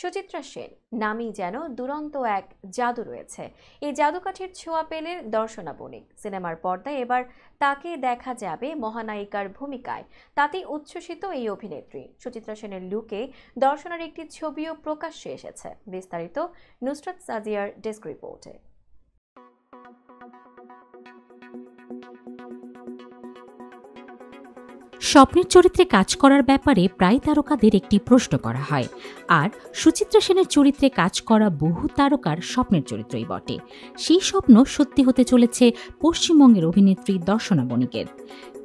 সুচিত্রা সেন নামেই যেন দুরন্ত এক জাদু রয়েছে। এই জাদুকাঠির ছোঁয়া পেলেন দর্শনা বণিক। সিনেমার পর্দায় এবার তাকে দেখা যাবে মহানায়িকার ভূমিকায়। তাতেই উচ্ছ্বসিত এই অভিনেত্রী। সুচিত্রা সেনের লুকে দর্শনার একটি ছবিও প্রকাশ্যে এসেছে। বিস্তারিত নুসরাত সাজিয়ার ডেস্ক রিপোর্টে। স্বপ্নের চরিত্রে কাজ করার ব্যাপারে প্রায় তারকাদের একটি প্রশ্ন করা হয়, আর সুচিত্রা সেনের চরিত্রে কাজ করা বহু তারকার স্বপ্নের চরিত্রই বটে। সেই স্বপ্ন সত্যি হতে চলেছে পশ্চিমবঙ্গের অভিনেত্রী দর্শনা বণিকের।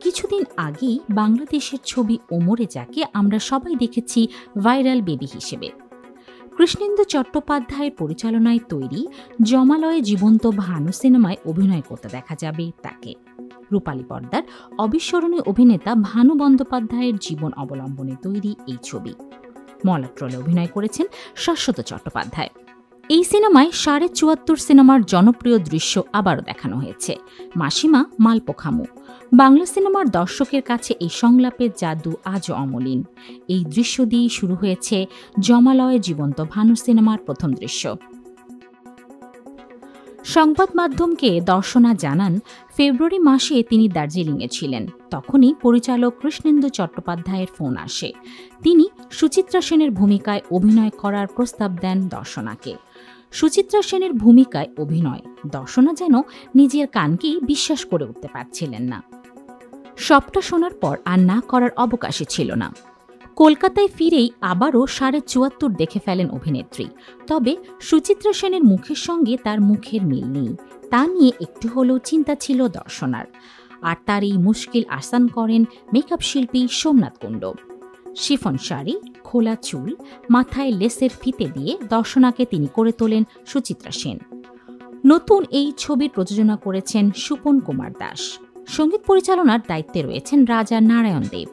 কিছুদিন আগেই বাংলাদেশের ছবি ওমরে যাকে আমরা সবাই দেখেছি ভাইরাল বেবি হিসেবে। কৃষ্ণেন্দু চট্টোপাধ্যায়ের পরিচালনায় তৈরি জমালয়ে জীবন্ত ভানু সিনেমায় অভিনয় করতে দেখা যাবে তাকে। রূপালী পর্দার অবিস্মরণীয় অভিনেতা ভানু বন্দ্যোপাধ্যায়ের জীবন অবলম্বনে তৈরি এই ছবি। মলাট রোলে অভিনয় করেছেন শাশ্বত চট্টোপাধ্যায়। এই সিনেমায় ৭৪ সিনেমার জনপ্রিয় দৃশ্য আবারও দেখানো হয়েছে। মাসিমা মালপোখামু। বাংলা সিনেমার দর্শকের কাছে এই সংলাপের জাদু আজও অমলিন। এই দৃশ্য দিয়েই শুরু হয়েছে জমালয়ে জীবন্ত ভানু সিনেমার প্রথম দৃশ্য। সংবাদ মাধ্যমকে দর্শনা জানান, ফেব্রুয়ারি মাসে তিনি দার্জিলিংয়ে ছিলেন। তখনই পরিচালক কৃষ্ণেন্দু চট্টোপাধ্যায়ের ফোন আসে। তিনি সুচিত্রা সেনের ভূমিকায় অভিনয় করার প্রস্তাব দেন দর্শনাকে। সুচিত্রা সেনের ভূমিকায় অভিনয়, দর্শনা যেন নিজের কানকেই বিশ্বাস করে উঠতে পারছিলেন না। সবটা শোনার পর আর না করার অবকাশই ছিল না। কলকাতায় ফিরেই আবারও ৭৪ দেখে ফেলেন অভিনেত্রী। তবে সুচিত্রা সেনের মুখের সঙ্গে তার মুখের মিল নেই, তা নিয়ে একটু হলেও চিন্তা ছিল দর্শনার। আর তার এই মুশকিল আসান করেন মেকআপ শিল্পী সোমনাথ কুণ্ড। শিফন শাড়ি, খোলা চুল, মাথায় লেসের ফিতে দিয়ে দর্শনাকে তিনি করে তোলেন সুচিত্রা সেন। নতুন এই ছবির প্রযোজনা করেছেন সুপন কুমার দাস। সঙ্গীত পরিচালনার দায়িত্বে রয়েছেন রাজা নারায়ণ দেব।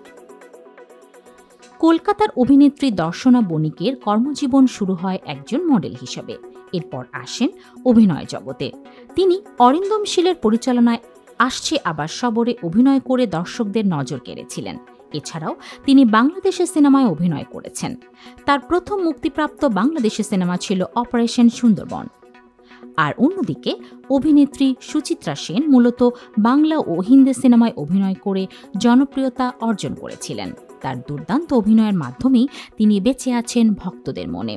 কলকাতার অভিনেত্রী দর্শনা বণিকের কর্মজীবন শুরু হয় একজন মডেল হিসেবে। এরপর আসেন অভিনয় জগতে। তিনি অরিন্দম শীলের পরিচালনায় আসছে আবার সবরে অভিনয় করে দর্শকদের নজর কেড়েছিলেন। এছাড়াও তিনি বাংলাদেশের সিনেমায় অভিনয় করেছেন। তার প্রথম মুক্তিপ্রাপ্ত বাংলাদেশের সিনেমা ছিল অপারেশন সুন্দরবন। আর অন্যদিকে অভিনেত্রী সুচিত্রা সেন মূলত বাংলা ও হিন্দি সিনেমায় অভিনয় করে জনপ্রিয়তা অর্জন করেছিলেন। তার দুর্দান্ত অভিনয়ের মাধ্যমেই তিনি বেঁচে আছেন ভক্তদের মনে।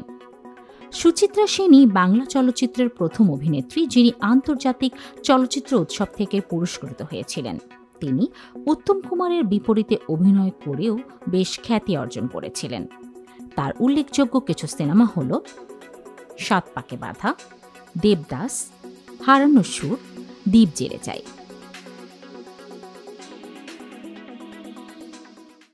সুচিত্রা সেনই বাংলা চলচ্চিত্রের প্রথম অভিনেত্রী যিনি আন্তর্জাতিক চলচ্চিত্র উৎসব থেকে পুরস্কৃত হয়েছিলেন। তিনি উত্তম কুমারের বিপরীতে অভিনয় করেও বেশ খ্যাতি অর্জন করেছিলেন। তার উল্লেখযোগ্য কিছু সিনেমা হল সাত পাকে বাঁধা, দেবদাস, হারানো সুর, দ্বীপ জেরে যায়।